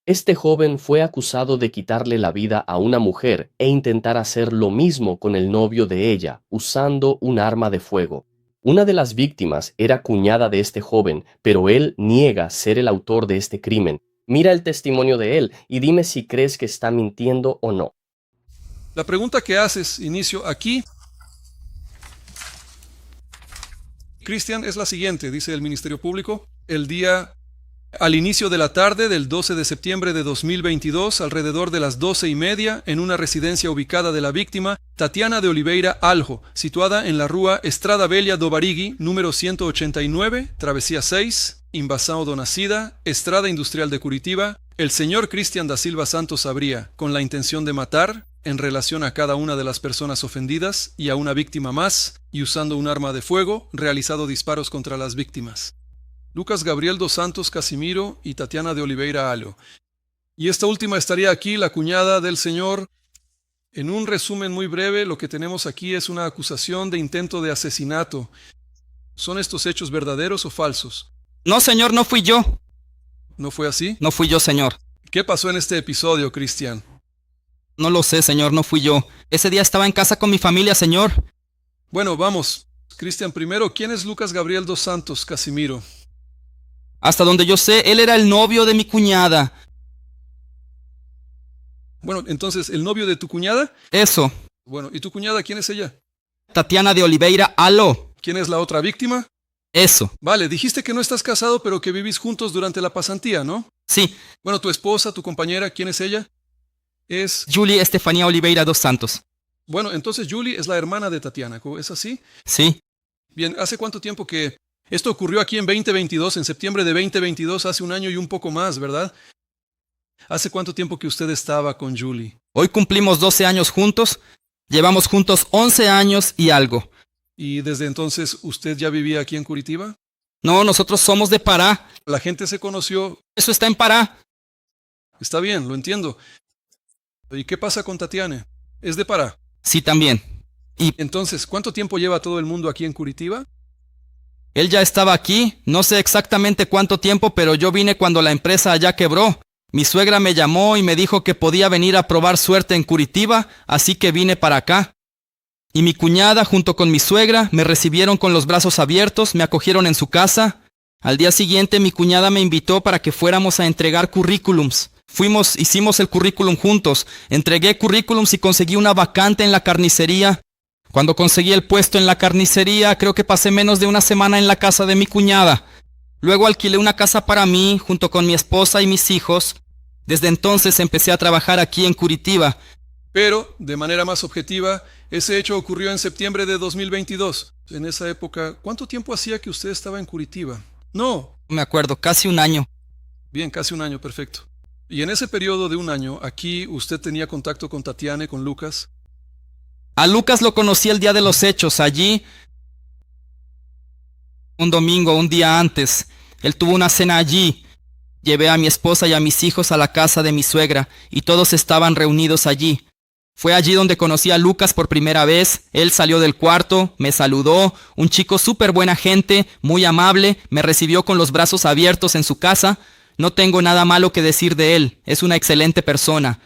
Este joven fue acusado de quitarle la vida a una mujer e intentar hacer lo mismo con el novio de ella, usando un arma de fuego. Una de las víctimas era cuñada de este joven, pero él niega ser el autor de este crimen. Mira el testimonio de él y dime si crees que está mintiendo o no. La pregunta que haces, inicio aquí, Cristian, es la siguiente, dice el Ministerio Público. Al inicio de la tarde del 12 de septiembre de 2022, alrededor de las 12:30, en una residencia ubicada de la víctima, Tatiana de Oliveira Aljo, situada en la rúa Estrada Velha do Barigui, número 189, Travesía 6, Invasão do Nascida, Estrada Industrial de Curitiba, el señor Cristian da Silva Santos Abría, con la intención de matar, en relación a cada una de las personas ofendidas y a una víctima más, y usando un arma de fuego, realizado disparos contra las víctimas. Lucas Gabriel dos Santos Casimiro y Tatiana de Oliveira Alho. Y esta última estaría aquí, la cuñada del señor. En un resumen muy breve, lo que tenemos aquí es una acusación de intento de asesinato. ¿Son estos hechos verdaderos o falsos? No, señor, no fui yo. ¿No fue así? No fui yo, señor. ¿Qué pasó en este episodio, Cristian? No lo sé, señor, no fui yo. Ese día estaba en casa con mi familia, señor. Bueno, vamos. Cristian, primero, ¿quién es Lucas Gabriel dos Santos Casimiro? Hasta donde yo sé, él era el novio de mi cuñada. Bueno, entonces, ¿el novio de tu cuñada? Eso. Bueno, ¿y tu cuñada quién es ella? Tatiana de Oliveira Alho. ¿Quién es la otra víctima? Eso. Vale, dijiste que no estás casado, pero que vivís juntos durante la pasantía, ¿no? Sí. Bueno, tu esposa, tu compañera, ¿quién es ella? Es... Julie Estefanía Oliveira dos Santos. Bueno, entonces Julie es la hermana de Tatiana, ¿es así? Sí. Bien, ¿hace cuánto tiempo que... Esto ocurrió aquí en 2022, en septiembre de 2022, hace un año y un poco más, ¿verdad? ¿Hace cuánto tiempo que usted estaba con Julie? Hoy cumplimos 12 años juntos. Llevamos juntos 11 años y algo. ¿Y desde entonces usted ya vivía aquí en Curitiba? No, nosotros somos de Pará. La gente se conoció... Eso está en Pará. Está bien, lo entiendo. ¿Y qué pasa con Tatiana? ¿Es de Pará? Sí, también. Y Entonces, ¿cuánto tiempo lleva todo el mundo aquí en Curitiba? él ya estaba aquí. No sé exactamente cuánto tiempo, pero yo vine cuando la empresa allá quebró. Mi suegra me llamó y me dijo que podía venir a probar suerte en Curitiba, así que vine para acá. Y mi cuñada, junto con mi suegra, me recibieron con los brazos abiertos, me acogieron en su casa. Al día siguiente mi cuñada me invitó para que fuéramos a entregar currículums. Hicimos el currículum juntos. Entregué currículums y conseguí una vacante en la carnicería. Cuando conseguí el puesto en la carnicería, creo que pasé menos de una semana en la casa de mi cuñada. Luego alquilé una casa para mí, junto con mi esposa y mis hijos. Desde entonces empecé a trabajar aquí en Curitiba. Pero, de manera más objetiva, ese hecho ocurrió en septiembre de 2022. En esa época, ¿cuánto tiempo hacía que usted estaba en Curitiba? No. No me acuerdo, casi un año. Bien, casi un año, perfecto. Y en ese periodo de un año, aquí usted tenía contacto con Tatiana y con Lucas. A Lucas lo conocí el día de los hechos, allí, un domingo, un día antes. Él tuvo una cena allí. Llevé a mi esposa y a mis hijos a la casa de mi suegra, y todos estaban reunidos allí. Fue allí donde conocí a Lucas por primera vez. Él salió del cuarto, me saludó, un chico súper buena gente, muy amable, me recibió con los brazos abiertos en su casa. No tengo nada malo que decir de él, es una excelente persona.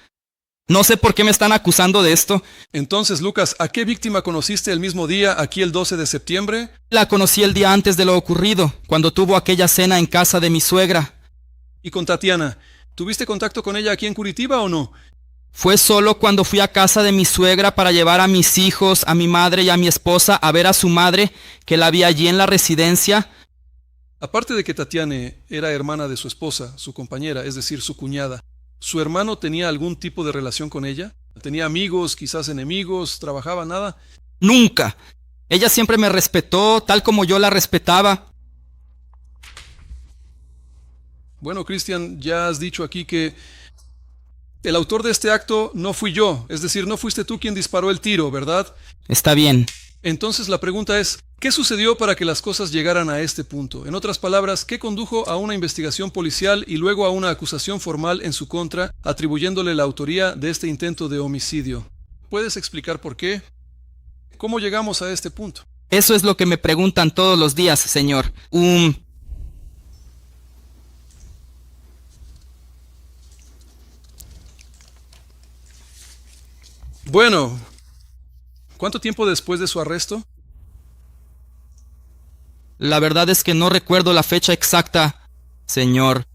No sé por qué me están acusando de esto. Entonces, Lucas, ¿a qué víctima conociste el mismo día, aquí el 12 de septiembre? La conocí el día antes de lo ocurrido, cuando tuvo aquella cena en casa de mi suegra. Y con Tatiana, ¿tuviste contacto con ella aquí en Curitiba o no? Fue solo cuando fui a casa de mi suegra para llevar a mis hijos, a mi madre y a mi esposa a ver a su madre, que la vi allí en la residencia. Aparte de que Tatiana era hermana de su esposa, su compañera, es decir, su cuñada, ¿su hermano tenía algún tipo de relación con ella? ¿Tenía amigos, quizás enemigos, trabajaba, nada? Nunca. Ella siempre me respetó, tal como yo la respetaba. Bueno, Cristian, ya has dicho aquí que el autor de este acto no fui yo, es decir, no fuiste tú quien disparó el tiro, ¿verdad? Está bien. Entonces la pregunta es, ¿qué sucedió para que las cosas llegaran a este punto? En otras palabras, ¿qué condujo a una investigación policial y luego a una acusación formal en su contra, atribuyéndole la autoría de este intento de homicidio? ¿Puedes explicar por qué? ¿Cómo llegamos a este punto? Eso es lo que me preguntan todos los días, señor. Bueno, ¿cuánto tiempo después de su arresto? La verdad es que no recuerdo la fecha exacta, señor.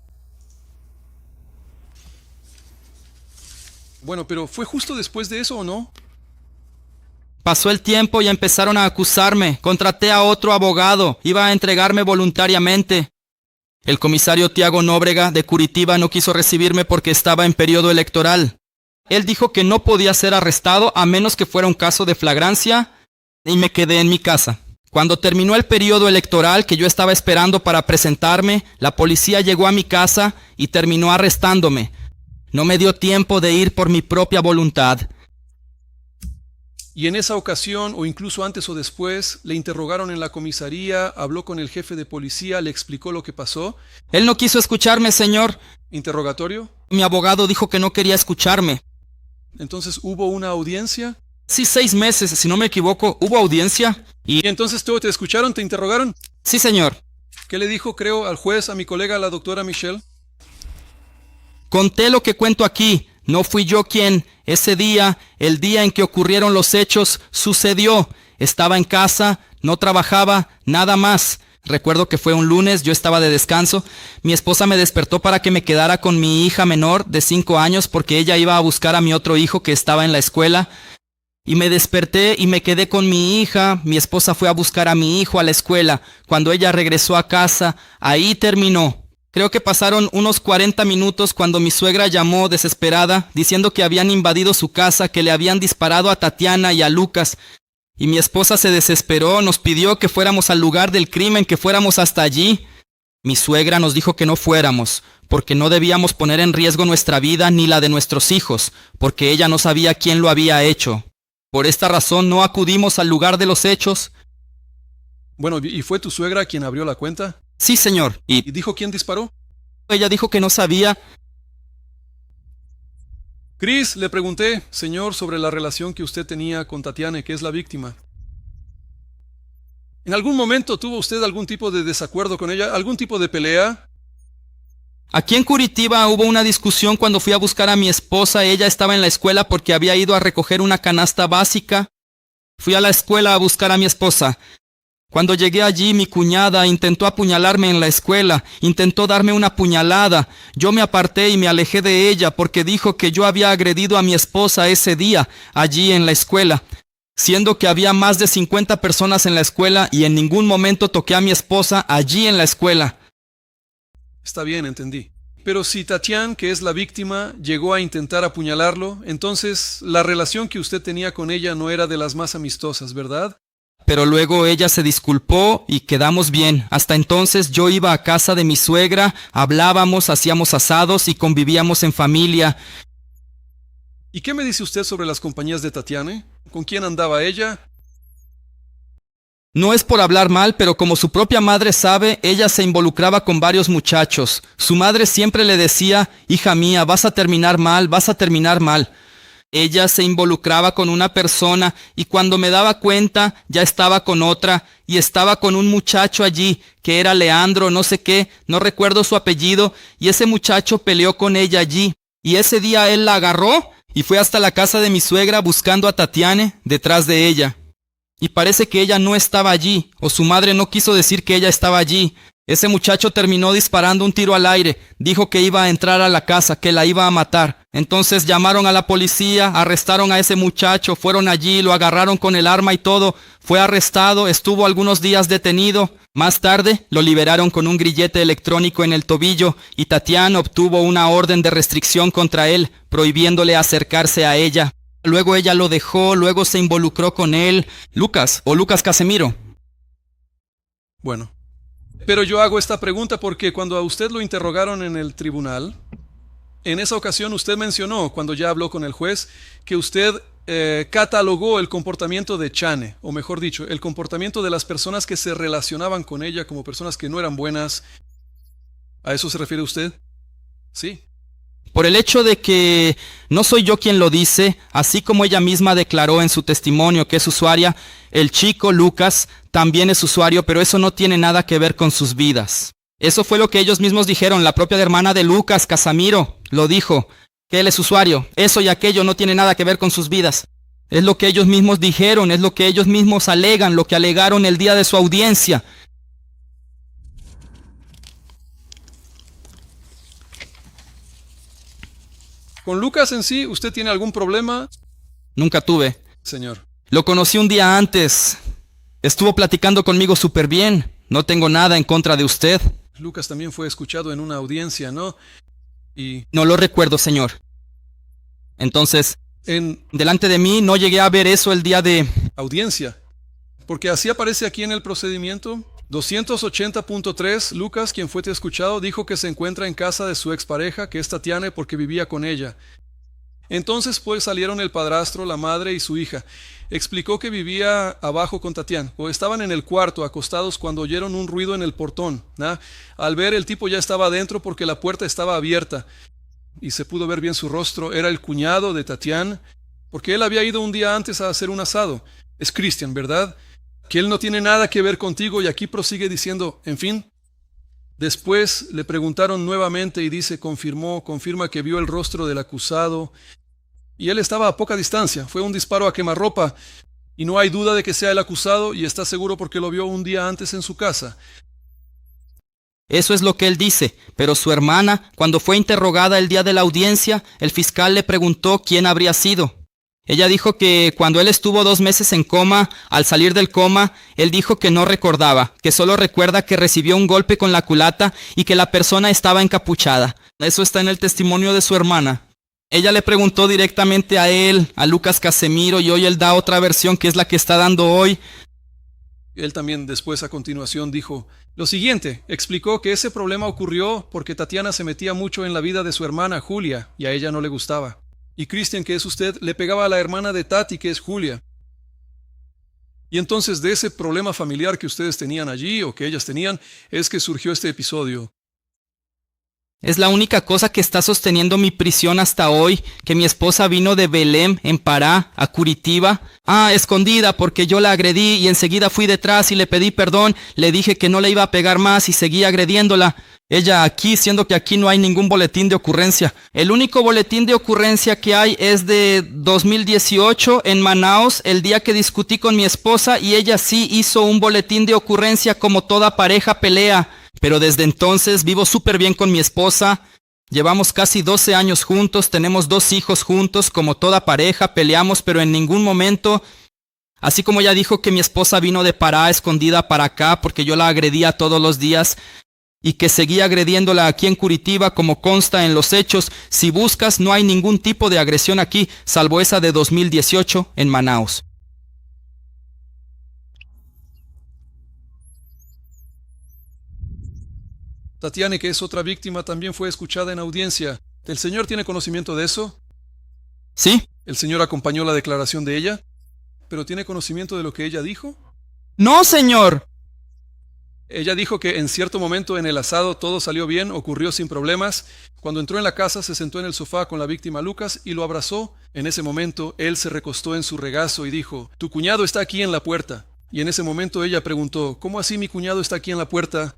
Bueno, pero ¿fue justo después de eso o no? Pasó el tiempo y empezaron a acusarme. Contraté a otro abogado. Iba a entregarme voluntariamente. El comisario Tiago Nóbrega de Curitiba no quiso recibirme porque estaba en periodo electoral. Él dijo que no podía ser arrestado a menos que fuera un caso de flagrancia y me quedé en mi casa. Cuando terminó el periodo electoral que yo estaba esperando para presentarme, la policía llegó a mi casa y terminó arrestándome. No me dio tiempo de ir por mi propia voluntad. Y en esa ocasión, o incluso antes o después, le interrogaron en la comisaría, habló con el jefe de policía, le explicó lo que pasó. Él no quiso escucharme, señor. ¿Interrogatorio? Mi abogado dijo que no quería escucharme. Entonces, ¿hubo una audiencia? Sí, 6 meses, si no me equivoco, hubo audiencia. ¿Y entonces te escucharon, te interrogaron? Sí, señor. ¿Qué le dijo, creo, al juez, a mi colega, la doctora Michelle? Conté lo que cuento aquí. No fui yo quien, ese día, el día en que ocurrieron los hechos, sucedió. Estaba en casa, no trabajaba, nada más. Recuerdo que fue un lunes, yo estaba de descanso. Mi esposa me despertó para que me quedara con mi hija menor de 5 años porque ella iba a buscar a mi otro hijo que estaba en la escuela. Y me desperté y me quedé con mi hija. Mi esposa fue a buscar a mi hijo a la escuela. Cuando ella regresó a casa, ahí terminó. Creo que pasaron unos 40 minutos cuando mi suegra llamó desesperada, diciendo que habían invadido su casa, que le habían disparado a Tatiana y a Lucas. Y mi esposa se desesperó, nos pidió que fuéramos al lugar del crimen, que fuéramos hasta allí. Mi suegra nos dijo que no fuéramos, porque no debíamos poner en riesgo nuestra vida ni la de nuestros hijos, porque ella no sabía quién lo había hecho. Por esta razón no acudimos al lugar de los hechos. Bueno, ¿y fue tu suegra quien abrió la cuenta? Sí, señor. ¿Y dijo quién disparó? Ella dijo que no sabía. Chris, le pregunté, señor, sobre la relación que usted tenía con Tatiana, que es la víctima. ¿En algún momento tuvo usted algún tipo de desacuerdo con ella? ¿Algún tipo de pelea? Aquí en Curitiba hubo una discusión cuando fui a buscar a mi esposa. Ella estaba en la escuela porque había ido a recoger una canasta básica. Fui a la escuela a buscar a mi esposa. Cuando llegué allí, mi cuñada intentó apuñalarme en la escuela, intentó darme una puñalada. Yo me aparté y me alejé de ella porque dijo que yo había agredido a mi esposa ese día, allí en la escuela, siendo que había más de 50 personas en la escuela y en ningún momento toqué a mi esposa allí en la escuela. Está bien, entendí. Pero si Tatiana, que es la víctima, llegó a intentar apuñalarlo, entonces la relación que usted tenía con ella no era de las más amistosas, ¿verdad? Pero luego ella se disculpó y quedamos bien. Hasta entonces yo iba a casa de mi suegra, hablábamos, hacíamos asados y convivíamos en familia. ¿Y qué me dice usted sobre las compañías de Tatiana? ¿Con quién andaba ella? No es por hablar mal, pero como su propia madre sabe, ella se involucraba con varios muchachos. Su madre siempre le decía, hija mía, vas a terminar mal, vas a terminar mal. Ella se involucraba con una persona y cuando me daba cuenta ya estaba con otra y estaba con un muchacho allí que era Leandro, no sé qué, no recuerdo su apellido, y ese muchacho peleó con ella allí. Y ese día él la agarró y fue hasta la casa de mi suegra buscando a Tatiana detrás de ella. Y parece que ella no estaba allí, o su madre no quiso decir que ella estaba allí. Ese muchacho terminó disparando un tiro al aire, dijo que iba a entrar a la casa, que la iba a matar. Entonces llamaron a la policía, arrestaron a ese muchacho, fueron allí, lo agarraron con el arma y todo. Fue arrestado, estuvo algunos días detenido. Más tarde lo liberaron con un grillete electrónico en el tobillo y Tatiana obtuvo una orden de restricción contra él, prohibiéndole acercarse a ella. Luego ella lo dejó, luego se involucró con él. Lucas Casemiro. Bueno. Pero yo hago esta pregunta porque cuando a usted lo interrogaron en el tribunal, en esa ocasión usted mencionó, cuando ya habló con el juez, que usted catalogó el comportamiento de Chane, o mejor dicho, el comportamiento de las personas que se relacionaban con ella como personas que no eran buenas. ¿A eso se refiere usted? Sí. Por el hecho de que no soy yo quien lo dice, así como ella misma declaró en su testimonio que es usuaria, el chico Lucas también es usuario, pero eso no tiene nada que ver con sus vidas. Eso fue lo que ellos mismos dijeron, la propia hermana de Lucas, Casamiro, lo dijo, que él es usuario. Eso y aquello no tiene nada que ver con sus vidas. Es lo que ellos mismos dijeron, es lo que ellos mismos alegan, lo que alegaron el día de su audiencia. ¿Con Lucas en sí usted tiene algún problema, Nunca tuve. señor? Lo conocí un día antes. Estuvo platicando conmigo súper bien. No tengo nada en contra de usted. Lucas también fue escuchado en una audiencia, ¿no? Y No lo recuerdo, señor. Entonces, en delante de mí no llegué a ver eso el día de... audiencia, porque así aparece aquí en el procedimiento. 280.3, Lucas, quien fue escuchado, dijo que se encuentra en casa de su expareja, que es Tatiana, porque vivía con ella. Entonces pues salieron el padrastro, la madre y su hija. Explicó que vivía abajo con Tatiana, o estaban en el cuarto acostados cuando oyeron un ruido en el portón, ¿no? Al ver, el tipo ya estaba adentro porque la puerta estaba abierta y se pudo ver bien su rostro. Era el cuñado de Tatiana, porque él había ido un día antes a hacer un asado. Es Christian, ¿verdad? Que él no tiene nada que ver contigo, y aquí prosigue diciendo, en fin. Después le preguntaron nuevamente y dice, confirma que vio el rostro del acusado, y él estaba a poca distancia. Fue un disparo a quemarropa y no hay duda de que sea el acusado, y está seguro porque lo vio un día antes en su casa. Eso es lo que él dice, pero su hermana, cuando fue interrogada el día de la audiencia, el fiscal le preguntó quién habría sido. Ella dijo que cuando él estuvo 2 meses en coma, al salir del coma, él dijo que no recordaba, que solo recuerda que recibió un golpe con la culata y que la persona estaba encapuchada. Eso está en el testimonio de su hermana. Ella le preguntó directamente a él, a Lucas Casemiro, y hoy él da otra versión que es la que está dando hoy. Él también después a continuación dijo lo siguiente. Explicó que ese problema ocurrió porque Tatiana se metía mucho en la vida de su hermana Julia y a ella no le gustaba. Y Christian, que es usted, le pegaba a la hermana de Tati, que es Julia. Y entonces de ese problema familiar que ustedes tenían allí, o que ellas tenían, es que surgió este episodio. Es la única cosa que está sosteniendo mi prisión hasta hoy, que mi esposa vino de Belém, en Pará, a Curitiba. Escondida, porque yo la agredí y enseguida fui detrás y le pedí perdón. Le dije que no le iba a pegar más y seguí agrediéndola. Ella aquí, siendo que aquí no hay ningún boletín de ocurrencia. El único boletín de ocurrencia que hay es de 2018 en Manaus, el día que discutí con mi esposa, y ella sí hizo un boletín de ocurrencia como toda pareja pelea. Pero desde entonces vivo súper bien con mi esposa. Llevamos casi 12 años juntos, tenemos 2 hijos juntos, como toda pareja, peleamos, pero en ningún momento... Así como ella dijo que mi esposa vino de Pará escondida para acá porque yo la agredía todos los días, y que seguía agrediéndola aquí en Curitiba como consta en los hechos. Si buscas, no hay ningún tipo de agresión aquí, salvo esa de 2018 en Manaus. Tatiana, que es otra víctima, también fue escuchada en audiencia. ¿El señor tiene conocimiento de eso? ¿Sí? ¿El señor acompañó la declaración de ella? ¿Pero tiene conocimiento de lo que ella dijo? ¡No, señor! Ella dijo que en cierto momento en el asado todo salió bien, ocurrió sin problemas. Cuando entró en la casa se sentó en el sofá con la víctima Lucas y lo abrazó. En ese momento él se recostó en su regazo y dijo, «Tu cuñado está aquí en la puerta». Y en ese momento ella preguntó, «¿Cómo así mi cuñado está aquí en la puerta?».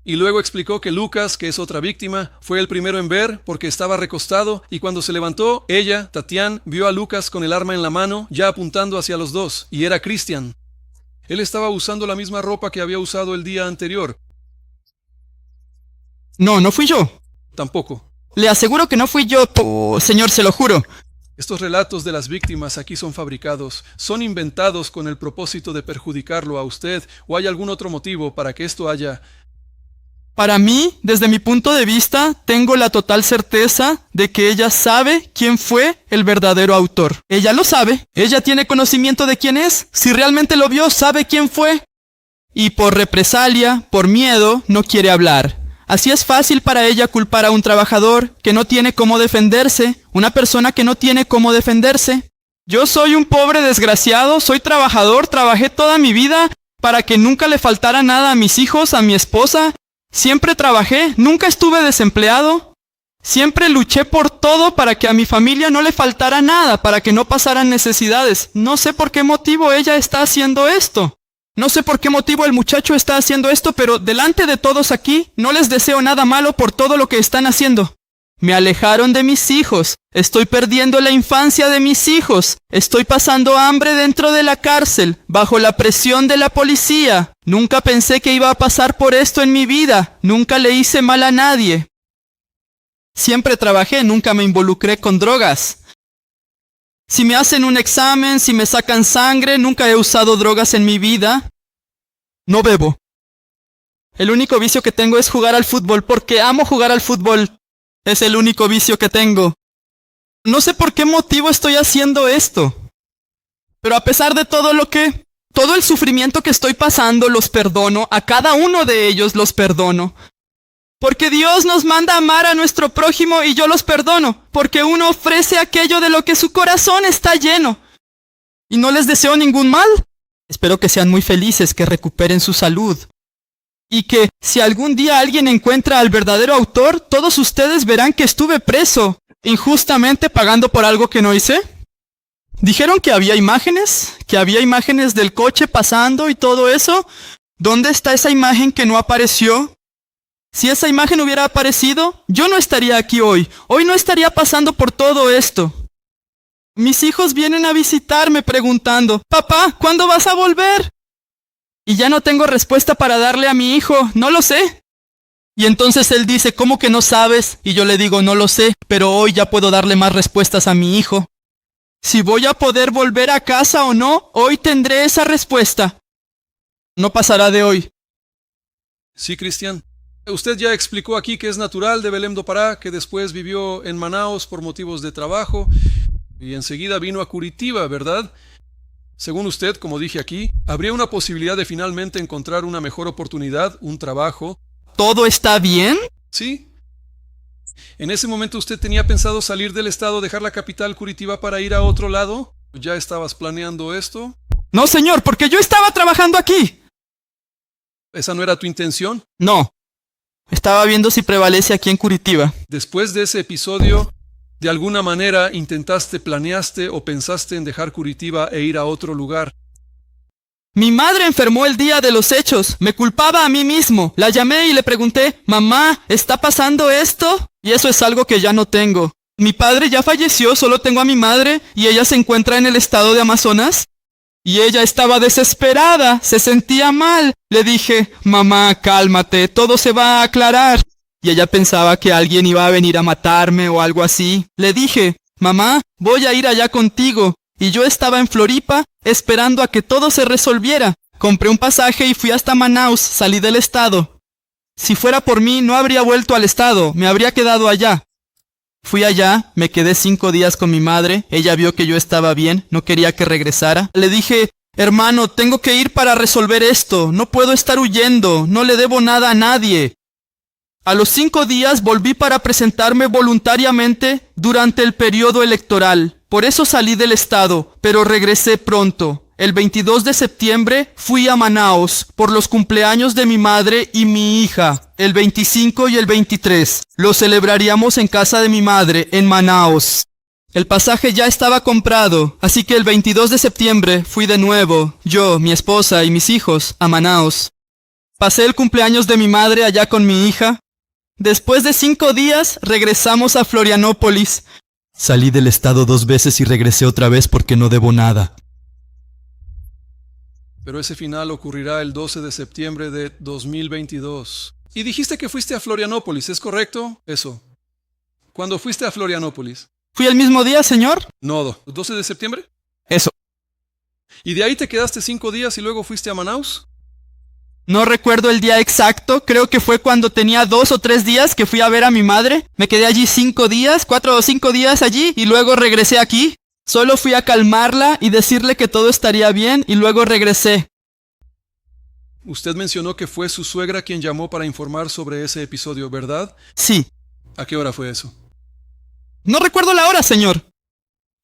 Y luego explicó que Lucas, que es otra víctima, fue el primero en ver porque estaba recostado, y cuando se levantó, ella, Tatiana, vio a Lucas con el arma en la mano, ya apuntando hacia los dos, y era Christian. Él estaba usando la misma ropa que había usado el día anterior. No fui yo. Tampoco. Le aseguro que no fui yo, señor, se lo juro. Estos relatos de las víctimas aquí son fabricados, son inventados con el propósito de perjudicarlo a usted, o hay algún otro motivo para que esto haya... Para mí, desde mi punto de vista, tengo la total certeza de que ella sabe quién fue el verdadero autor. Ella lo sabe. Ella tiene conocimiento de quién es. Si realmente lo vio, sabe quién fue. Y por represalia, por miedo, no quiere hablar. Así es fácil para ella culpar a un trabajador que no tiene cómo defenderse, una persona que no tiene cómo defenderse. Yo soy un pobre desgraciado, soy trabajador, trabajé toda mi vida para que nunca le faltara nada a mis hijos, a mi esposa. Siempre trabajé, nunca estuve desempleado. Siempre luché por todo para que a mi familia no le faltara nada, para que no pasaran necesidades. No sé por qué motivo ella está haciendo esto. No sé por qué motivo el muchacho está haciendo esto, pero delante de todos aquí no les deseo nada malo por todo lo que están haciendo. Me alejaron de mis hijos. Estoy perdiendo la infancia de mis hijos. Estoy pasando hambre dentro de la cárcel, bajo la presión de la policía. Nunca pensé que iba a pasar por esto en mi vida. Nunca le hice mal a nadie. Siempre trabajé, nunca me involucré con drogas. Si me hacen un examen, si me sacan sangre, nunca he usado drogas en mi vida. No bebo. El único vicio que tengo es jugar al fútbol, porque amo jugar al fútbol. Es el único vicio que tengo. No sé por qué motivo estoy haciendo esto. Pero a pesar de todo el sufrimiento que estoy pasando, los perdono. A cada uno de ellos los perdono. Porque Dios nos manda a amar a nuestro prójimo y yo los perdono. Porque uno ofrece aquello de lo que su corazón está lleno. Y no les deseo ningún mal. Espero que sean muy felices, que recuperen su salud. Y que si algún día alguien encuentra al verdadero autor, todos ustedes verán que estuve preso, injustamente pagando por algo que no hice. Dijeron que había imágenes del coche pasando y todo eso. ¿Dónde está esa imagen que no apareció? Si esa imagen hubiera aparecido, yo no estaría aquí hoy. Hoy no estaría pasando por todo esto. Mis hijos vienen a visitarme preguntando, «Papá, ¿cuándo vas a volver?» Y ya no tengo respuesta para darle a mi hijo, no lo sé. Y entonces él dice, ¿cómo que no sabes? Y yo le digo, no lo sé, pero hoy ya puedo darle más respuestas a mi hijo. Si voy a poder volver a casa o no, hoy tendré esa respuesta. No pasará de hoy. Sí, Cristian. Usted ya explicó aquí que es natural de Belém do Pará, que después vivió en Manaos por motivos de trabajo y enseguida vino a Curitiba, ¿verdad? Según usted, como dije aquí, habría una posibilidad de finalmente encontrar una mejor oportunidad, un trabajo. ¿Todo está bien? Sí. ¿En ese momento usted tenía pensado salir del estado, dejar la capital Curitiba para ir a otro lado? ¿Ya estabas planeando esto? No, señor, porque yo estaba trabajando aquí. ¿Esa no era tu intención? No. Estaba viendo si prevalece aquí en Curitiba. Después de ese episodio, ¿de alguna manera intentaste, planeaste o pensaste en dejar Curitiba e ir a otro lugar? Mi madre enfermó el día de los hechos. Me culpaba a mí mismo. La llamé y le pregunté, «Mamá, ¿está pasando esto?» Y eso es algo que ya no tengo. Mi padre ya falleció, solo tengo a mi madre y ella se encuentra en el estado de Amazonas. Y ella estaba desesperada, se sentía mal. Le dije, «Mamá, cálmate, todo se va a aclarar». Y ella pensaba que alguien iba a venir a matarme o algo así. Le dije, «Mamá, voy a ir allá contigo». Y yo estaba en Floripa esperando a que todo se resolviera. Compré un pasaje y fui hasta Manaus, salí del estado. Si fuera por mí, no habría vuelto al estado, me habría quedado allá. Fui allá, me quedé 5 días con mi madre. Ella vio que yo estaba bien, no quería que regresara. Le dije, «Hermano, tengo que ir para resolver esto. No puedo estar huyendo, no le debo nada a nadie». A los 5 días volví para presentarme voluntariamente durante el periodo electoral. Por eso salí del estado, pero regresé pronto. El 22 de septiembre fui a Manaos por los cumpleaños de mi madre y mi hija. El 25 y el 23 lo celebraríamos en casa de mi madre, en Manaos. El pasaje ya estaba comprado, así que el 22 de septiembre fui de nuevo, yo, mi esposa y mis hijos, a Manaos. Pasé el cumpleaños de mi madre allá con mi hija. Después de 5 días, regresamos a Florianópolis. Salí del estado 2 veces y regresé otra vez porque no debo nada. Pero ese final ocurrirá el 12 de septiembre de 2022. Y dijiste que fuiste a Florianópolis, ¿es correcto? Eso. ¿Cuándo fuiste a Florianópolis? ¿Fui el mismo día, señor? No, ¿12 de septiembre? Eso. ¿Y de ahí te quedaste 5 días y luego fuiste a Manaus? No recuerdo el día exacto, creo que fue cuando tenía 2 o 3 días que fui a ver a mi madre. Me quedé allí 5 días, 4 o 5 días allí y luego regresé aquí. Solo fui a calmarla y decirle que todo estaría bien y luego regresé. Usted mencionó que fue su suegra quien llamó para informar sobre ese episodio, ¿verdad? Sí. ¿A qué hora fue eso? No recuerdo la hora, señor.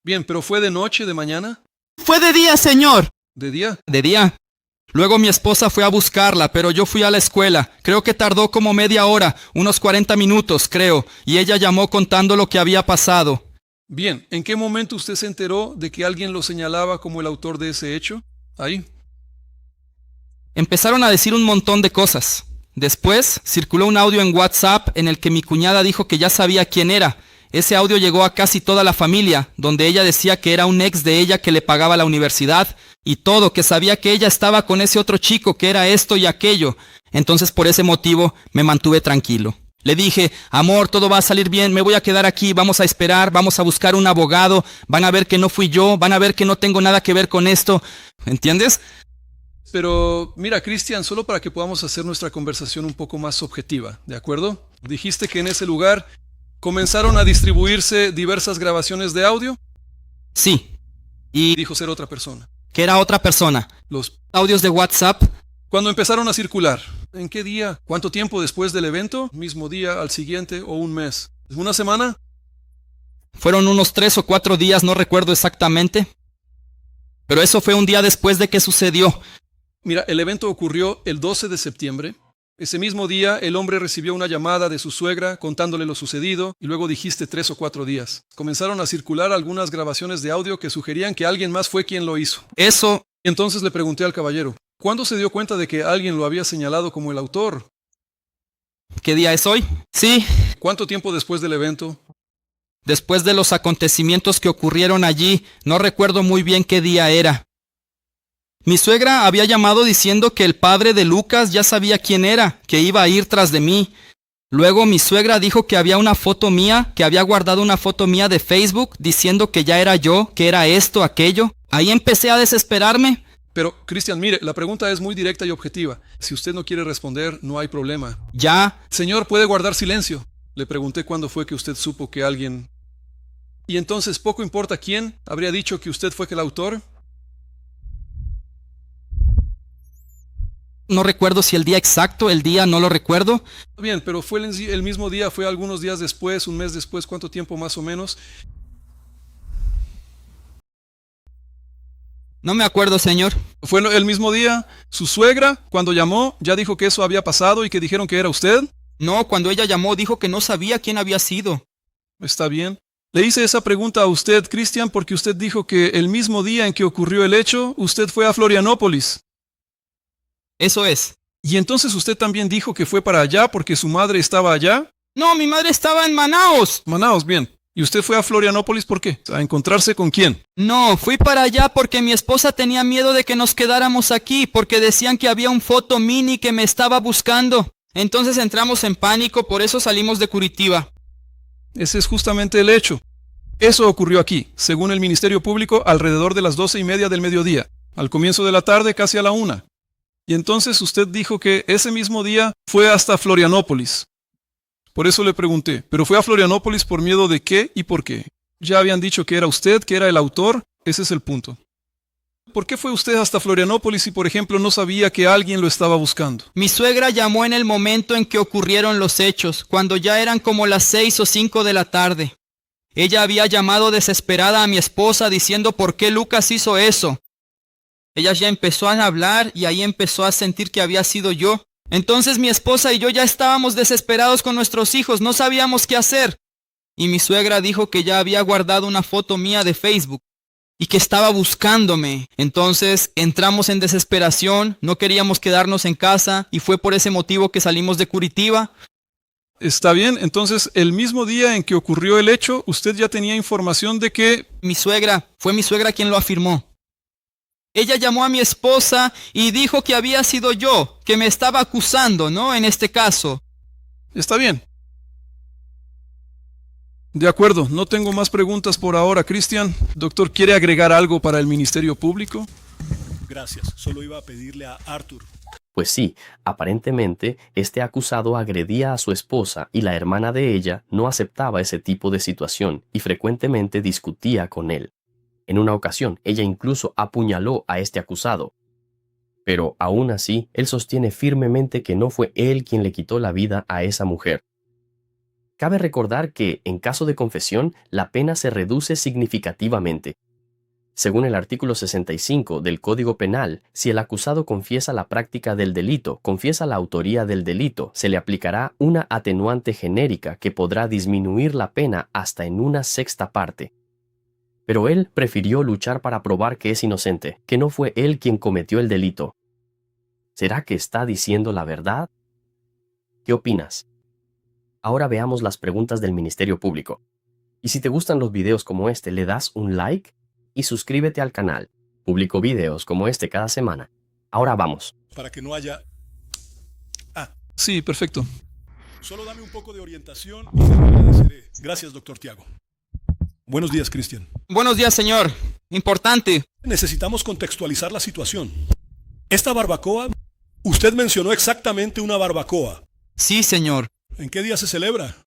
Bien, pero ¿fue de noche, de mañana? Fue de día, señor. ¿De día? De día. Luego mi esposa fue a buscarla, pero yo fui a la escuela. Creo que tardó como media hora, unos 40 minutos, creo, y ella llamó contando lo que había pasado. Bien, ¿en qué momento usted se enteró de que alguien lo señalaba como el autor de ese hecho? Ahí. Empezaron a decir un montón de cosas. Después circuló un audio en WhatsApp en el que mi cuñada dijo que ya sabía quién era. Ese audio llegó a casi toda la familia, donde ella decía que era un ex de ella que le pagaba la universidad y todo, que sabía que ella estaba con ese otro chico, que era esto y aquello. Entonces por ese motivo me mantuve tranquilo. Le dije, amor, todo va a salir bien, me voy a quedar aquí, vamos a esperar, vamos a buscar un abogado, van a ver que no fui yo, van a ver que no tengo nada que ver con esto. ¿Entiendes? Pero mira, Cristian, solo para que podamos hacer nuestra conversación un poco más objetiva, ¿de acuerdo? Dijiste que en ese lugar comenzaron a distribuirse diversas grabaciones de audio. Sí. Y Dijo ser otra persona. que era otra persona. Los Audios de WhatsApp. Cuando empezaron a circular, ¿en qué día? ¿Cuánto tiempo después del evento? ¿Mismo día, al siguiente o un mes? ¿Una semana? Fueron unos 3 o 4 días, no recuerdo exactamente. Pero eso fue un día después de que sucedió. Mira, el evento ocurrió el 12 de septiembre. Ese mismo día, el hombre recibió una llamada de su suegra contándole lo sucedido y luego dijiste 3 o 4 días. Comenzaron a circular algunas grabaciones de audio que sugerían que alguien más fue quien lo hizo. Eso, Y entonces le pregunté al caballero, ¿cuándo se dio cuenta de que alguien lo había señalado como el autor? ¿qué día es hoy? Sí, ¿Cuánto tiempo después del evento? después de los acontecimientos que ocurrieron allí, no recuerdo muy bien qué día era. Mi suegra había llamado diciendo que el padre de Lucas ya sabía quién era, que iba a ir tras de mí. Luego mi suegra dijo que había una foto mía, que había guardado una foto mía de Facebook diciendo que ya era yo, que era esto, aquello. Ahí empecé a desesperarme. Pero, Cristian, mire, la pregunta es muy directa y objetiva. Si usted no quiere responder, no hay problema. Ya, Señor, ¿puede guardar silencio? Le pregunté cuándo fue que usted supo que alguien... Y entonces, poco importa quién habría dicho que usted fue el autor. no recuerdo si el día exacto, el día no lo recuerdo. Bien, pero fue el mismo día, fue algunos días después, un mes después, ¿cuánto tiempo más o menos? No me acuerdo, señor. ¿Fue el mismo día? ¿Su suegra, cuando llamó, ya dijo que eso había pasado y que dijeron que era usted? No, cuando ella llamó dijo que no sabía quién había sido. Está bien. Le hice esa pregunta a usted, Cristian, porque usted dijo que el mismo día en que ocurrió el hecho, usted fue a Florianópolis. Eso es. Y entonces usted también dijo que fue para allá porque su madre estaba allá. No, mi madre estaba en Manaos. Manaos, bien. ¿Y usted fue a Florianópolis por qué? ¿A encontrarse con quién? No, fui para allá porque mi esposa tenía miedo de que nos quedáramos aquí, porque decían que había un foto mini que me estaba buscando. Entonces entramos en pánico, por eso salimos de Curitiba. Ese es justamente el hecho. Eso ocurrió aquí, según el Ministerio Público, alrededor de las 12:30 del mediodía, al comienzo de la tarde, casi a la 1. Y entonces usted dijo que ese mismo día fue hasta Florianópolis. Por eso le pregunté, ¿pero fue a Florianópolis por miedo de qué y por qué? Ya habían dicho que era usted, que era el autor. Ese es el punto. ¿Por qué fue usted hasta Florianópolis si, por ejemplo, no sabía que alguien lo estaba buscando? Mi suegra llamó en el momento en que ocurrieron los hechos, cuando ya eran como las 6 o 5 de la tarde. Ella había llamado desesperada a mi esposa diciendo por qué Lucas hizo eso. Ella ya empezó a hablar y ahí empezó a sentir que había sido yo. Entonces mi esposa y yo ya estábamos desesperados con nuestros hijos, no sabíamos qué hacer. Y mi suegra dijo que ya había guardado una foto mía de Facebook y que estaba buscándome. Entonces entramos en desesperación, no queríamos quedarnos en casa y fue por ese motivo que salimos de Curitiba. Está bien, entonces el mismo día en que ocurrió el hecho, usted ya tenía información de que... Fue mi suegra quien lo afirmó. Ella llamó a mi esposa y dijo que había sido yo, que me estaba acusando, ¿no? En este caso. Está bien. De acuerdo, no tengo más preguntas por ahora, Cristian. Doctor, ¿quiere agregar algo para el Ministerio Público? Gracias, solo iba a pedirle a Arthur. Pues sí, aparentemente este acusado agredía a su esposa y la hermana de ella no aceptaba ese tipo de situación y frecuentemente discutía con él. En una ocasión, ella incluso apuñaló a este acusado. Pero aún así, él sostiene firmemente que no fue él quien le quitó la vida a esa mujer. Cabe recordar que, en caso de confesión, la pena se reduce significativamente. Según el artículo 65 del Código Penal, si el acusado confiesa la práctica del delito, confiesa la autoría del delito, se le aplicará una atenuante genérica que podrá disminuir la pena hasta en una sexta parte. Pero él prefirió luchar para probar que es inocente, que no fue él quien cometió el delito. ¿Será que está diciendo la verdad? ¿Qué opinas? Ahora veamos las preguntas del Ministerio Público. Y si te gustan los videos como este, le das un like y suscríbete al canal. Publico videos como este cada semana. Ahora vamos. Para que no haya... Sí, perfecto. Solo dame un poco de orientación y te lo agradeceré. Gracias, doctor Tiago. Buenos días, Cristian. Buenos días, señor. Importante. Necesitamos contextualizar la situación. Esta barbacoa, usted mencionó exactamente una barbacoa. Sí, señor. ¿En qué día se celebra?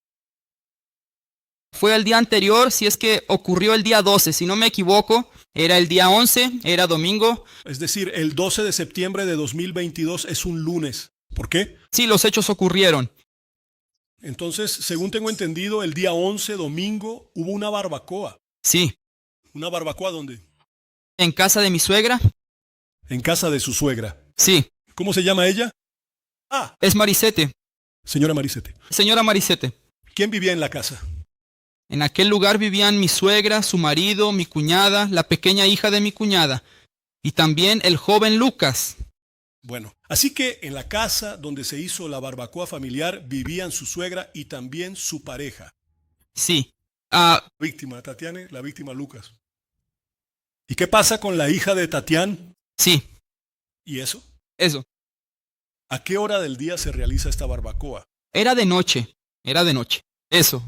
Fue el día anterior, si es que ocurrió el día 12, si no me equivoco. Era el día 11, era domingo. Es decir, el 12 de septiembre de 2022 es un lunes. ¿Por qué? Sí, los hechos ocurrieron. Entonces, según tengo entendido, el día 11, domingo, hubo una barbacoa. Sí. ¿Una barbacoa dónde? ¿En casa de mi suegra? En casa de su suegra. Sí. ¿Cómo se llama ella? Es Marisete. Señora Marisete. Señora Marisete. ¿Quién vivía en la casa? En aquel lugar vivían mi suegra, su marido, mi cuñada, la pequeña hija de mi cuñada, y también el joven Lucas. Bueno, así que en la casa donde se hizo la barbacoa familiar vivían su suegra y también su pareja. Sí. Víctima, Tatiana, la víctima Lucas. ¿Y qué pasa con la hija de Tatián? Sí, ¿Y eso? eso. ¿A qué hora del día se realiza esta barbacoa? Era de noche. Eso.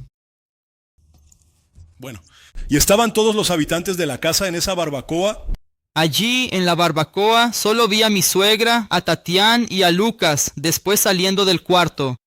Bueno, ¿y estaban todos los habitantes de la casa en esa barbacoa? Allí, en la barbacoa, solo vi a mi suegra, a Tatián y a Lucas, después saliendo del cuarto.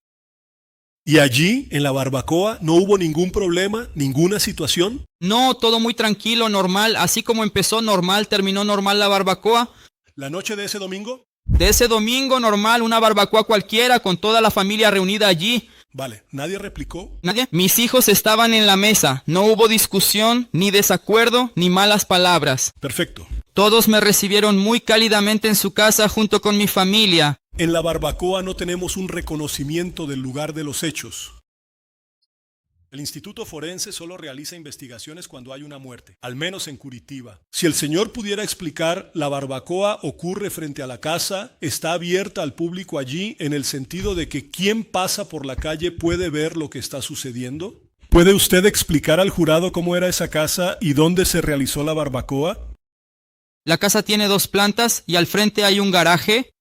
¿Y allí, en la barbacoa, no hubo ningún problema, ninguna situación? No, todo muy tranquilo, normal. Así como empezó normal, terminó normal la barbacoa. ¿La noche de ese domingo? De ese domingo normal, una barbacoa cualquiera, con toda la familia reunida allí. Vale, ¿nadie replicó? ¿Nadie? Mis hijos estaban en la mesa. No hubo discusión, ni desacuerdo, ni malas palabras. Perfecto. Todos me recibieron muy cálidamente en su casa junto con mi familia. En la barbacoa no tenemos un reconocimiento del lugar de los hechos. El Instituto Forense solo realiza investigaciones cuando hay una muerte, al menos en Curitiba. Si el señor pudiera explicar, la barbacoa ocurre frente a la casa, está abierta al público allí en el sentido de que quien pasa por la calle puede ver lo que está sucediendo. ¿Puede usted explicar al jurado cómo era esa casa y dónde se realizó la barbacoa? La casa tiene 2 plantas y al frente hay un garaje.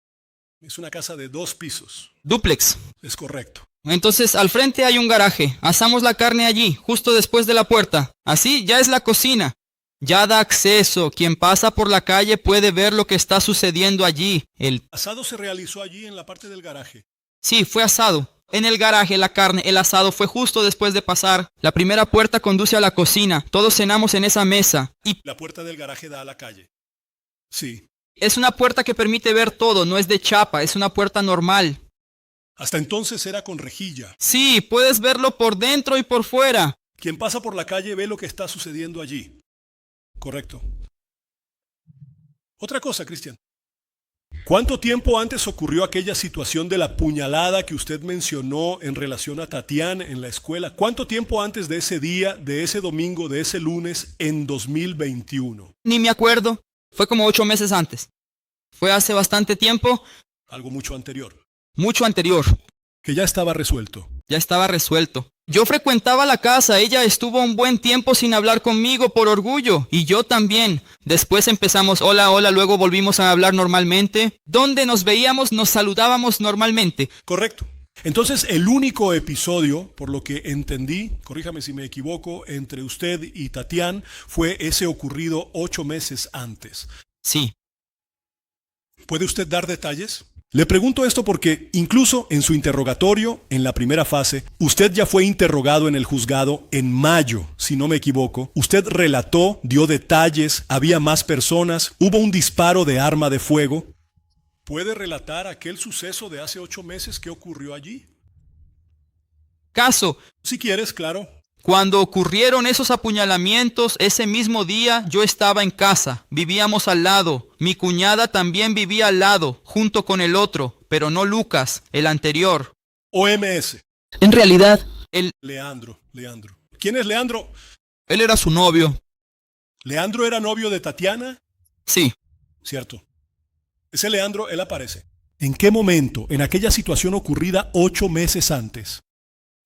Es una casa de 2 pisos. Dúplex. Es correcto. Entonces, al frente hay un garaje. Asamos la carne allí, justo después de la puerta. Así ya es la cocina. Ya da acceso. Quien pasa por la calle puede ver lo que está sucediendo allí. ¿Asado se realizó allí en la parte del garaje? Sí, fue asado. En el garaje, la carne, el asado fue justo después de pasar. La primera puerta conduce a la cocina. Todos cenamos en esa mesa. Y La puerta del garaje da a la calle. Sí. es una puerta que permite ver todo, no es de chapa, es una puerta normal. Hasta entonces era con rejilla. Sí, puedes verlo por dentro y por fuera. Quien pasa por la calle ve lo que está sucediendo allí. Correcto. Otra cosa, Cristian. ¿Cuánto tiempo antes ocurrió aquella situación de la puñalada que usted mencionó en relación a Tatián en la escuela? ¿Cuánto tiempo antes de ese día, de ese domingo, de ese lunes en 2021? Ni me acuerdo. Fue como 8 meses antes. Fue hace bastante tiempo, Algo mucho anterior. mucho anterior. Que ya estaba resuelto. Ya estaba resuelto. Yo frecuentaba la casa, ella estuvo un buen tiempo sin hablar conmigo por orgullo, y yo también. Después empezamos hola, hola, luego volvimos a hablar normalmente. Donde nos veíamos nos saludábamos normalmente. Correcto. Entonces, el único episodio, por lo que entendí, corríjame si me equivoco, entre usted y Tatián, fue ese ocurrido 8 meses antes. Sí. ¿Puede usted dar detalles? Le pregunto esto porque incluso en su interrogatorio, en la primera fase, usted ya fue interrogado en el juzgado en mayo, si no me equivoco. Usted relató, dio detalles, había más personas, hubo un disparo de arma de fuego. ¿Puede relatar aquel suceso de hace 8 meses que ocurrió allí? Caso. Si quieres, claro. Cuando ocurrieron esos apuñalamientos, ese mismo día yo estaba en casa, vivíamos al lado. Mi cuñada también vivía al lado, junto con el otro, pero no Lucas, el anterior. OMS. En realidad, Leandro. ¿Quién es Leandro? él era su novio. ¿Leandro era novio de Tatiana? Sí. Cierto. Ese Leandro, él aparece. ¿En qué momento? En aquella situación ocurrida 8 meses antes.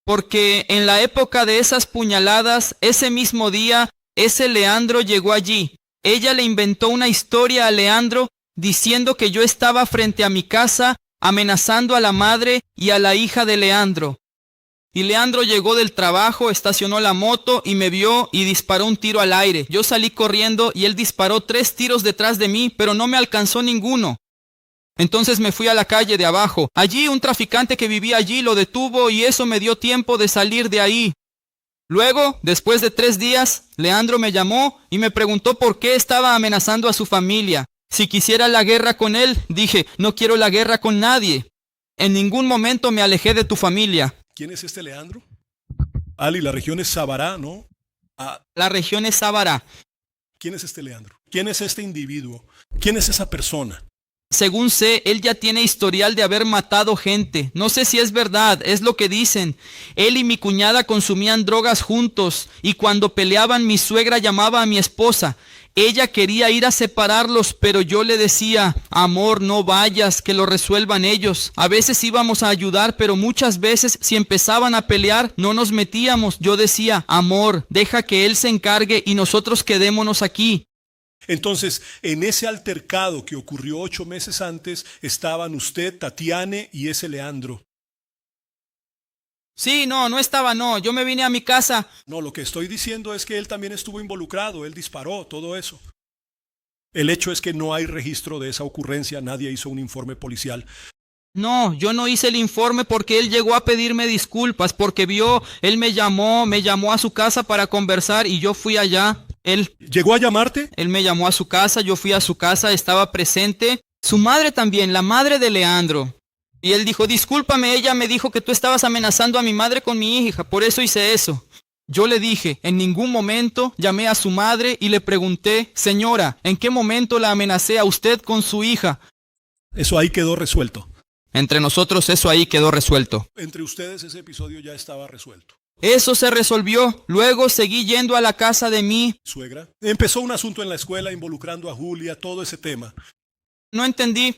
Porque en la época de esas puñaladas, ese mismo día, ese Leandro llegó allí. Ella le inventó una historia a Leandro diciendo que yo estaba frente a mi casa amenazando a la madre y a la hija de Leandro. Y Leandro llegó del trabajo, estacionó la moto y me vio y disparó un tiro al aire. Yo salí corriendo y él disparó 3 tiros detrás de mí, pero no me alcanzó ninguno. Entonces me fui a la calle de abajo. Allí un traficante que vivía allí lo detuvo y eso me dio tiempo de salir de ahí. Luego, después de 3 días, Leandro me llamó y me preguntó por qué estaba amenazando a su familia. Si quisiera la guerra con él, dije, no quiero la guerra con nadie. En ningún momento me alejé de tu familia. ¿Quién es este Leandro? Ali, la región es Sabará, ¿no? La región es Sabará. ¿Quién es este Leandro? ¿Quién es este individuo? ¿Quién es esa persona? Según sé, él ya tiene historial de haber matado gente. No sé si es verdad, es lo que dicen. Él y mi cuñada consumían drogas juntos y cuando peleaban mi suegra llamaba a mi esposa. Ella quería ir a separarlos, pero yo le decía, amor, no vayas, que lo resuelvan ellos. A veces íbamos a ayudar, pero muchas veces si empezaban a pelear, no nos metíamos. Yo decía, amor, deja que él se encargue y nosotros quedémonos aquí. Entonces, en ese altercado que ocurrió 8 meses antes, estaban usted, Tatiane y ese Leandro. Sí, no estaba, yo me vine a mi casa. No, lo que estoy diciendo es que él también estuvo involucrado, él disparó, todo eso. El hecho es que no hay registro de esa ocurrencia, nadie hizo un informe policial. No, yo no hice el informe porque él llegó a pedirme disculpas, porque él me llamó a su casa para conversar y yo fui allá. ¿Llegó a llamarte? Él me llamó a su casa, yo fui a su casa, estaba presente. Su madre también, la madre de Leandro. Y él dijo, discúlpame, ella me dijo que tú estabas amenazando a mi madre con mi hija, por eso hice eso. Yo le dije, en ningún momento llamé a su madre y le pregunté, señora, ¿en qué momento la amenacé a usted con su hija? Eso ahí quedó resuelto. Entre nosotros eso ahí quedó resuelto. Entre ustedes ese episodio ya estaba resuelto. Eso se resolvió. Luego seguí yendo a la casa de mi suegra. Empezó un asunto en la escuela involucrando a Julia, todo ese tema. No entendí.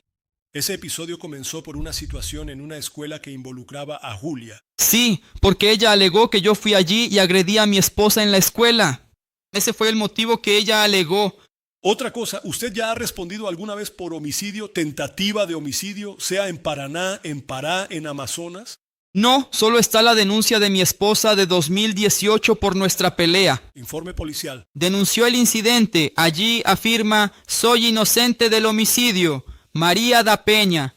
Ese episodio comenzó por una situación en una escuela que involucraba a Julia. Sí, porque ella alegó que yo fui allí y agredí a mi esposa en la escuela. Ese fue el motivo que ella alegó. Otra cosa, ¿usted ya ha respondido alguna vez por homicidio, tentativa de homicidio, sea en Paraná, en Pará, en Amazonas? No, solo está la denuncia de mi esposa de 2018 por nuestra pelea. Informe policial. Denunció el incidente. Allí afirma, soy inocente del homicidio. María da Peña.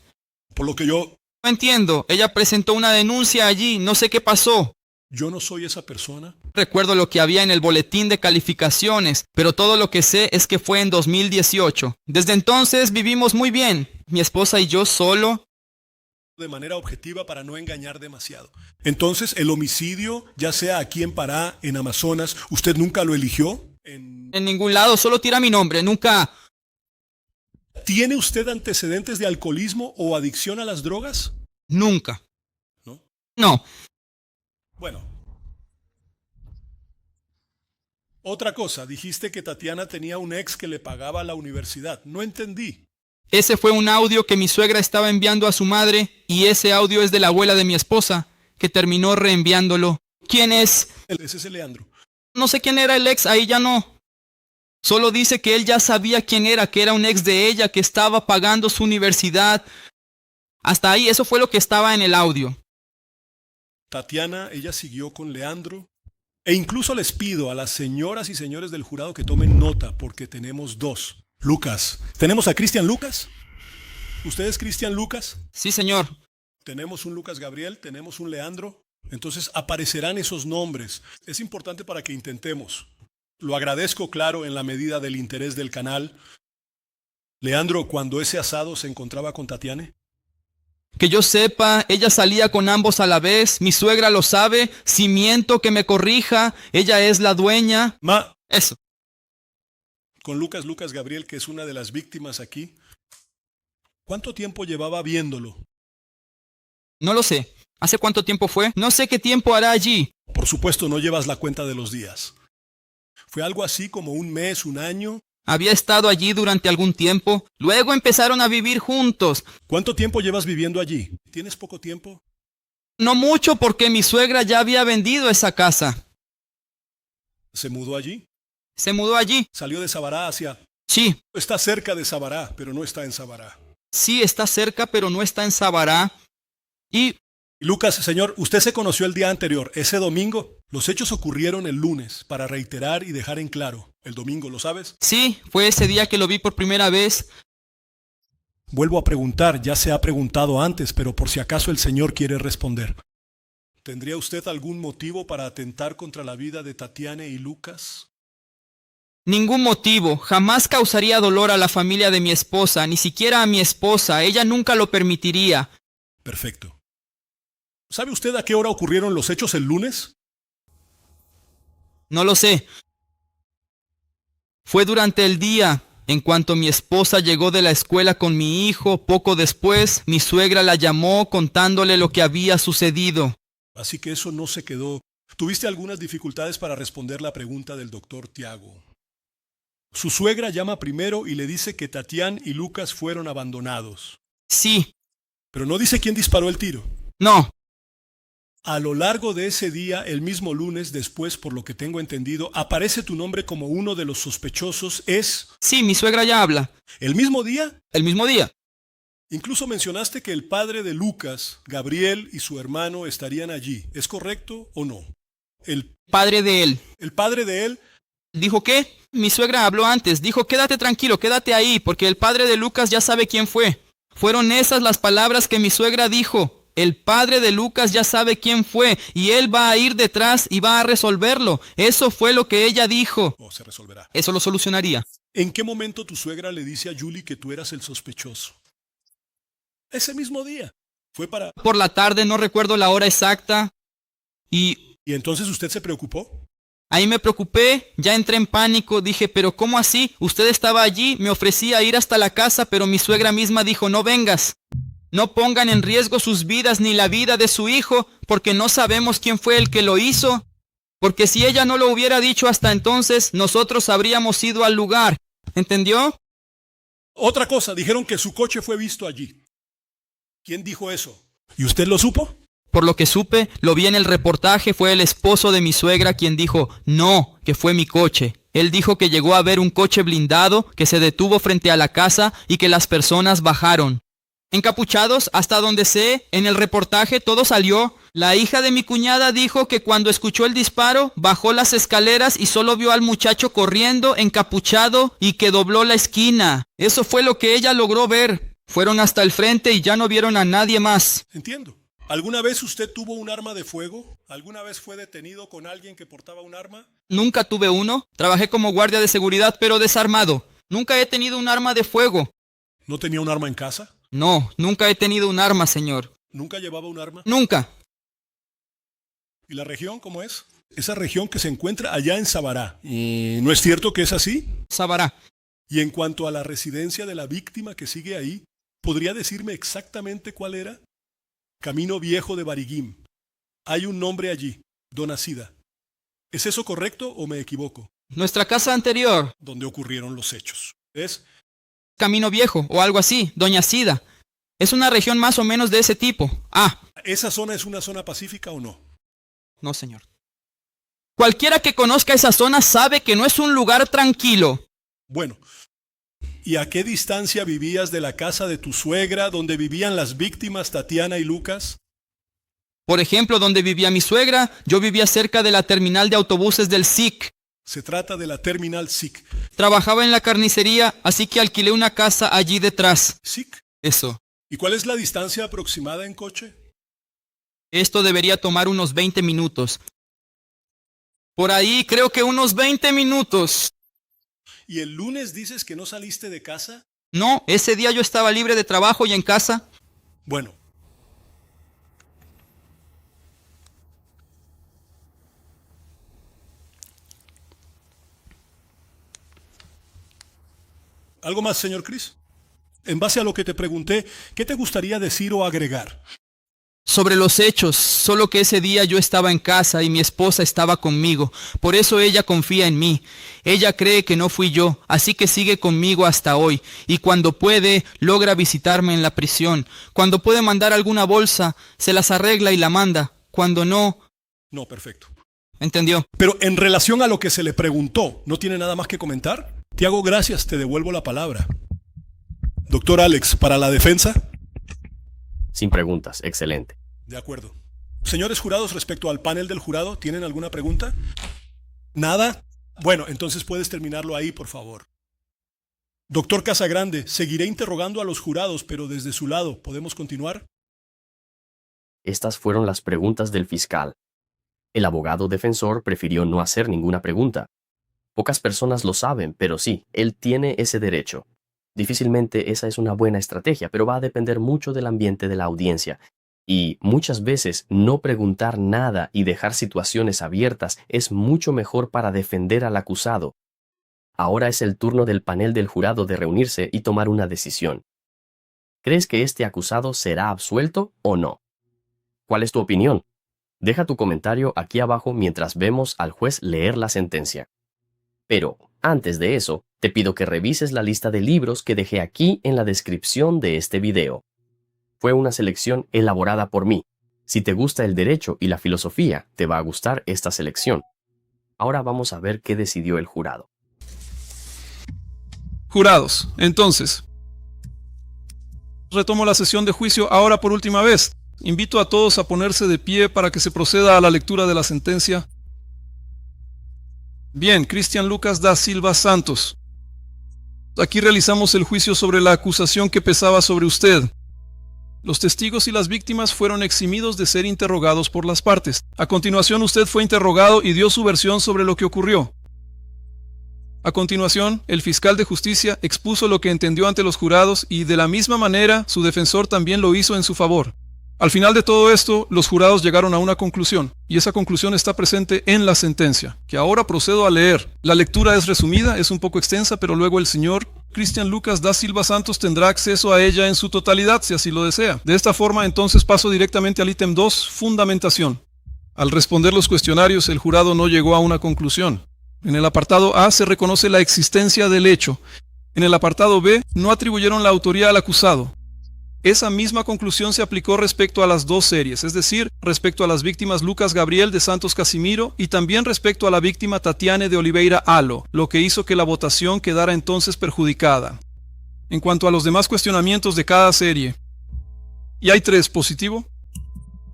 Por lo que yo... No entiendo. Ella presentó una denuncia allí. No sé qué pasó. Yo no soy esa persona. Recuerdo lo que había en el boletín de calificaciones, pero todo lo que sé es que fue en 2018. Desde entonces vivimos muy bien. Mi esposa y yo solo. De manera objetiva para no engañar demasiado. Entonces, el homicidio, ya sea aquí en Pará, en Amazonas, ¿usted nunca lo eligió? En ningún lado, solo tira mi nombre, nunca... ¿Tiene usted antecedentes de alcoholismo o adicción a las drogas? Nunca. ¿No? No. Bueno. Otra cosa, dijiste que Tatiana tenía un ex que le pagaba la universidad. No entendí. Ese fue un audio que mi suegra estaba enviando a su madre y ese audio es de la abuela de mi esposa, que terminó reenviándolo. ¿Quién es? Ese es Leandro. No sé quién era el ex, ahí ya no. Solo dice que él ya sabía quién era, que era un ex de ella, que estaba pagando su universidad. Hasta ahí, eso fue lo que estaba en el audio. Tatiana, ella siguió con Leandro. E incluso les pido a las señoras y señores del jurado que tomen nota, porque tenemos 2. Lucas. ¿Tenemos a Cristian Lucas? ¿Usted es Cristian Lucas? Sí, señor. Tenemos un Lucas Gabriel, tenemos un Leandro. Entonces aparecerán esos nombres. Es importante para que intentemos. Lo agradezco, claro, en la medida del interés del canal. Leandro, cuando ese asado se encontraba con Tatiana. Que yo sepa, ella salía con ambos a la vez. Mi suegra lo sabe. Si miento, que me corrija. Ella es la dueña. Eso. Con Lucas Gabriel, que es una de las víctimas aquí. ¿Cuánto tiempo llevaba viéndolo? No lo sé. ¿Hace cuánto tiempo fue? No sé qué tiempo hará allí. Por supuesto, no llevas la cuenta de los días. ¿Fue algo así como un mes, un año? Había estado allí durante algún tiempo. Luego empezaron a vivir juntos. ¿Cuánto tiempo llevas viviendo allí? ¿Tienes poco tiempo? No mucho porque mi suegra ya había vendido esa casa. ¿Se mudó allí? Se mudó allí. Salió de Sabará hacia... Sí, Está cerca de Sabará, pero no está en Sabará. sí está cerca, pero no está en Sabará. Y Lucas, señor, usted se conoció el día anterior, ese domingo. Los hechos ocurrieron el lunes, para reiterar y dejar en claro. El domingo, ¿lo sabes? sí, fue ese día que lo vi por primera vez. Vuelvo a preguntar, ya se ha preguntado antes, pero por si acaso el Señor quiere responder. ¿Tendría usted algún motivo para atentar contra la vida de Tatiana y Lucas? Ningún motivo. Jamás causaría dolor a la familia de mi esposa, ni siquiera a mi esposa. Ella nunca lo permitiría. Perfecto. ¿Sabe usted a qué hora ocurrieron los hechos el lunes? No lo sé. Fue durante el día. En cuanto mi esposa llegó de la escuela con mi hijo, poco después, mi suegra la llamó contándole lo que había sucedido. Así que eso no se quedó. Tuviste algunas dificultades para responder la pregunta del doctor Tiago. Su suegra llama primero y le dice que Tatiana y Lucas fueron abandonados. Sí, Pero no dice quién disparó el tiro. no, A lo largo de ese día, el mismo lunes después, por lo que tengo entendido, aparece tu nombre como uno de los sospechosos. ¿Es sí, mi suegra ya habla. el mismo día? El mismo día. Incluso mencionaste que el padre de Lucas, Gabriel y su hermano estarían allí. ¿Es correcto o no? El Padre de él. padre de él, ¿Dijo qué? Mi suegra habló antes. Dijo, quédate tranquilo, quédate ahí, porque el padre de Lucas ya sabe quién fue. Fueron esas las palabras que mi suegra dijo. El padre de Lucas ya sabe quién fue, y él va a ir detrás y va a resolverlo. Eso fue lo que ella dijo. se resolverá. Eso lo solucionaría. ¿En qué momento tu suegra le dice a Julie que tú eras el sospechoso? Ese mismo día. Fue para... Por la tarde, no recuerdo la hora exacta. Y ¿Y entonces usted se preocupó? ahí me preocupé, ya entré en pánico, dije, pero ¿cómo así? Usted estaba allí, me ofrecía ir hasta la casa, pero mi suegra misma dijo, no vengas. No pongan en riesgo sus vidas ni la vida de su hijo, porque no sabemos quién fue el que lo hizo. Porque si ella no lo hubiera dicho hasta entonces, nosotros habríamos ido al lugar. ¿Entendió? Otra cosa, dijeron que su coche fue visto allí. ¿Quién dijo eso? ¿Y usted lo supo? Por lo que supe, lo vi en el reportaje, fue el esposo de mi suegra quien dijo, no, que fue mi coche. Él dijo que llegó a ver un coche blindado, que se detuvo frente a la casa y que las personas bajaron. Encapuchados, hasta donde sé, en el reportaje todo salió. La hija de mi cuñada dijo que cuando escuchó el disparo, bajó las escaleras y solo vio al muchacho corriendo, encapuchado, y que dobló la esquina. Eso fue lo que ella logró ver. Fueron hasta el frente y ya no vieron a nadie más. Entiendo. ¿Alguna vez usted tuvo un arma de fuego? ¿Alguna vez fue detenido con alguien que portaba un arma? Nunca tuve uno. Trabajé como guardia de seguridad, pero desarmado. Nunca he tenido un arma de fuego. ¿No tenía un arma en casa? No, nunca he tenido un arma, señor. ¿Nunca llevaba un arma? Nunca. ¿Y la región cómo es? Esa región que se encuentra allá en Sabará. ¿Y no es cierto que es así? Sabará. Y en cuanto a la residencia de la víctima que sigue ahí, ¿podría decirme exactamente cuál era? Camino Viejo de Bariguim. Hay un nombre allí, Dona Sida. ¿Es eso correcto o me equivoco? Nuestra casa anterior. Donde ocurrieron los hechos. ¿Es? Camino Viejo o algo así, Doña Sida. Es una región más o menos de ese tipo. Ah, ¿Esa zona es una zona pacífica o no? no, señor. Cualquiera que conozca esa zona sabe que no es un lugar tranquilo. Bueno, ¿y a qué distancia vivías de la casa de tu suegra donde vivían las víctimas Tatiana y Lucas? Por ejemplo, donde vivía mi suegra, yo vivía cerca de la terminal de autobuses del SIC. Se trata de la Terminal SIC. Trabajaba en la carnicería, así que alquilé una casa allí detrás. ¿SIC? Eso. ¿Y cuál es la distancia aproximada en coche? Esto debería tomar unos 20 minutos. Por ahí creo que unos 20 minutos. ¿Y el lunes dices que no saliste de casa? No, ese día yo estaba libre de trabajo y en casa. Bueno. ¿Algo más, señor Chris? En base a lo que te pregunté, ¿qué te gustaría decir o agregar? Sobre los hechos, solo que ese día yo estaba en casa y mi esposa estaba conmigo. Por eso ella confía en mí. Ella cree que no fui yo, así que sigue conmigo hasta hoy. Y cuando puede, logra visitarme en la prisión. Cuando puede mandar alguna bolsa, se las arregla y la manda. Cuando no... No, perfecto. ¿Entendió? Pero en relación a lo que se le preguntó, ¿no tiene nada más que comentar? Tiago, gracias, te devuelvo la palabra. Doctor Alex, ¿para la defensa? Sin preguntas, excelente. De acuerdo. Señores jurados, respecto al panel del jurado, ¿tienen alguna pregunta? ¿Nada? Bueno, entonces puedes terminarlo ahí, por favor. Doctor Casagrande, seguiré interrogando a los jurados, pero desde su lado, ¿podemos continuar? Estas fueron las preguntas del fiscal. El abogado defensor prefirió no hacer ninguna pregunta. Pocas personas lo saben, pero sí, él tiene ese derecho. Difícilmente esa es una buena estrategia, pero va a depender mucho del ambiente de la audiencia. Y muchas veces no preguntar nada y dejar situaciones abiertas es mucho mejor para defender al acusado. Ahora es el turno del panel del jurado de reunirse y tomar una decisión. ¿Crees que este acusado será absuelto o no? ¿Cuál es tu opinión? Deja tu comentario aquí abajo mientras vemos al juez leer la sentencia. Pero, antes de eso, te pido que revises la lista de libros que dejé aquí en la descripción de este video. Fue una selección elaborada por mí. Si te gusta el derecho y la filosofía, te va a gustar esta selección. Ahora vamos a ver qué decidió el jurado. Jurados, entonces, retomo la sesión de juicio ahora por última vez. Invito a todos a ponerse de pie para que se proceda a la lectura de la sentencia. Bien, Cristian Lucas da Silva Santos. Aquí realizamos el juicio sobre la acusación que pesaba sobre usted. Los testigos y las víctimas fueron eximidos de ser interrogados por las partes. A continuación, usted fue interrogado y dio su versión sobre lo que ocurrió. A continuación, el fiscal de justicia expuso lo que entendió ante los jurados y, de la misma manera, su defensor también lo hizo en su favor. Al final de todo esto, los jurados llegaron a una conclusión, y esa conclusión está presente en la sentencia, que ahora procedo a leer. La lectura es resumida, es un poco extensa, pero luego el señor Cristian Lucas da Silva Santos tendrá acceso a ella en su totalidad, si así lo desea. De esta forma, entonces paso directamente al ítem 2, fundamentación. Al responder los cuestionarios, el jurado no llegó a una conclusión. En el apartado A se reconoce la existencia del hecho. En el apartado B, no atribuyeron la autoría al acusado. Esa misma conclusión se aplicó respecto a las dos series, es decir, respecto a las víctimas Lucas Gabriel de Santos Casimiro y también respecto a la víctima Tatiane de Oliveira Alo, lo que hizo que la votación quedara entonces perjudicada. En cuanto a los demás cuestionamientos de cada serie, y hay 3, positivo.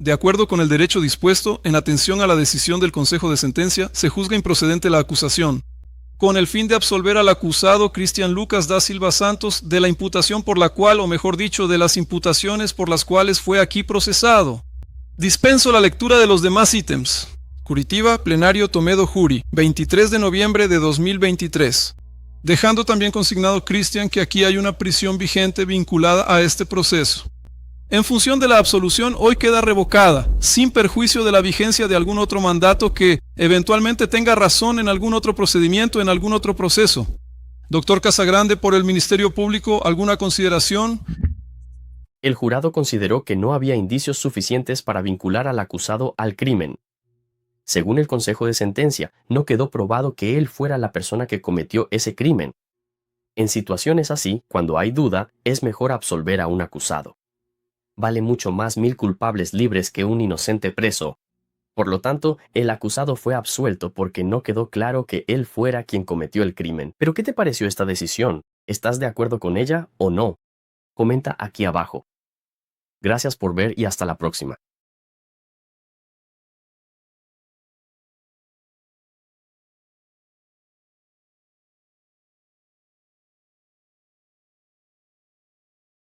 De acuerdo con el derecho dispuesto, en atención a la decisión del Consejo de Sentencia, se juzga improcedente la acusación, con el fin de absolver al acusado Cristian Lucas da Silva Santos de la imputación por la cual, o mejor dicho, de las imputaciones por las cuales fue aquí procesado. Dispenso la lectura de los demás ítems. Curitiba, plenario Tomedo Juri, 23 de noviembre de 2023. Dejando también consignado, Cristian, que aquí hay una prisión vigente vinculada a este proceso. En función de la absolución, hoy queda revocada, sin perjuicio de la vigencia de algún otro mandato que eventualmente tenga razón en algún otro procedimiento, en algún otro proceso. Doctor Casagrande, por el Ministerio Público, ¿alguna consideración? El jurado consideró que no había indicios suficientes para vincular al acusado al crimen. Según el Consejo de Sentencia, no quedó probado que él fuera la persona que cometió ese crimen. En situaciones así, cuando hay duda, es mejor absolver a un acusado. Vale mucho más 1000 culpables libres que un inocente preso. Por lo tanto, el acusado fue absuelto porque no quedó claro que él fuera quien cometió el crimen. ¿Pero qué te pareció esta decisión? ¿Estás de acuerdo con ella o no? Comenta aquí abajo. Gracias por ver y hasta la próxima.